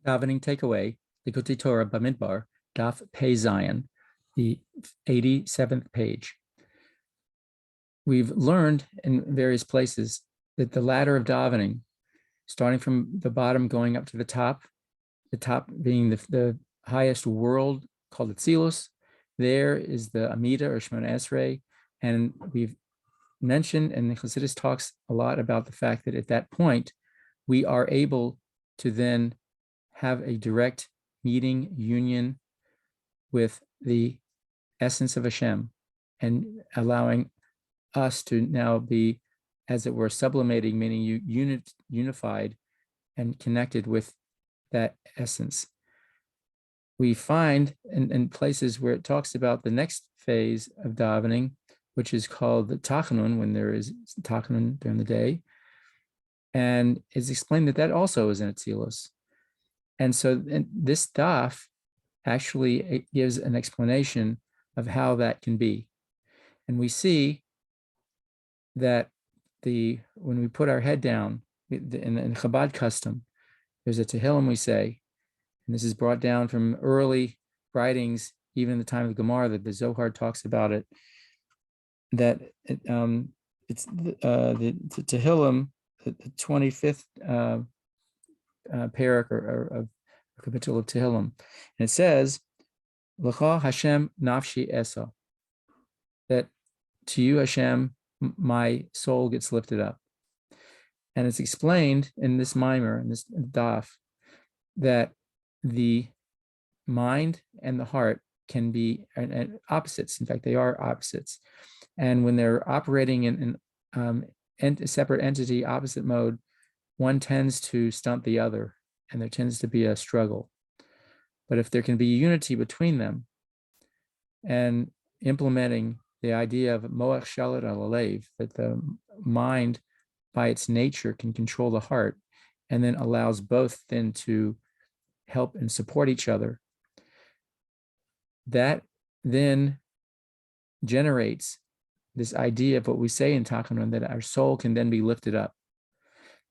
Davening takeaway, Likkutei Torah Bamidbar, Daf Pei Zion, the 87th page. We've learned in various places that the ladder of davening, starting from the bottom going up to the top being the highest world called Atzilus, there is the Amida or Shemona Esrei, and we've mentioned, and the Chassidus talks a lot about the fact that at that point, we are able to then have a direct meeting, union with the essence of Hashem, and allowing us to now be, as it were, sublimating, meaning unified and connected with that essence. We find in places where it talks about the next phase of davening, which is called the Tachanun, when there is Tachanun during the day, and it's explained that also is in Atzilus. And so this daf actually gives an explanation of how that can be. And we see that when we put our head down, in Chabad custom, there's a Tehillim we say, and this is brought down from early writings, even in the time of the Gemara, that the Zohar talks about it, that it's the Tehillim, the 25th parak or capital of Tehillim, and it says, "L'cha Hashem nafshi esa," that to you, Hashem, my soul gets lifted up. And it's explained in this mimer, in this daf, that the mind and the heart can be opposites. In fact, they are opposites. And when they're operating in a separate entity, opposite mode, one tends to stunt the other, and there tends to be a struggle. But if there can be unity between them, and implementing the idea of moach shalit al halev, that the mind by its nature can control the heart, and then allows both then to help and support each other, that then generates this idea of what we say in Tachanun, that our soul can then be lifted up.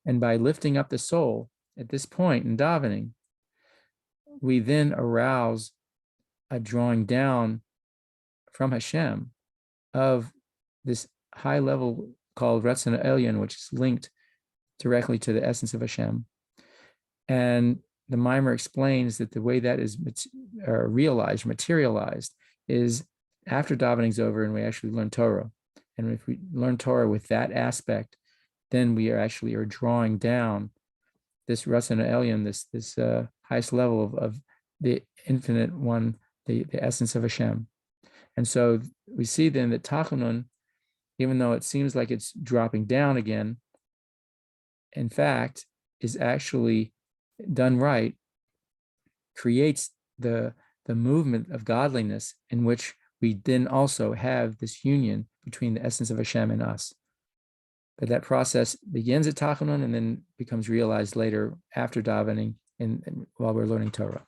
And by lifting up the soul at this point in davening, we then arouse a drawing down from Hashem of this high level called Ratzon Elyon, which is linked directly to the essence of Hashem. And the mimer explains that the way that is materialized, is after davening's over and we actually learn Torah. And if we learn Torah with that aspect, then we are drawing down this Ratzon Elyon, this highest level of the infinite one, the essence of Hashem. And so we see then that Tachanun, even though it seems like it's dropping down again, in fact, is actually done right, creates the movement of godliness in which we then also have this union between the essence of Hashem and us. But that process begins at Tachanun and then becomes realized later after davening and while we're learning Torah.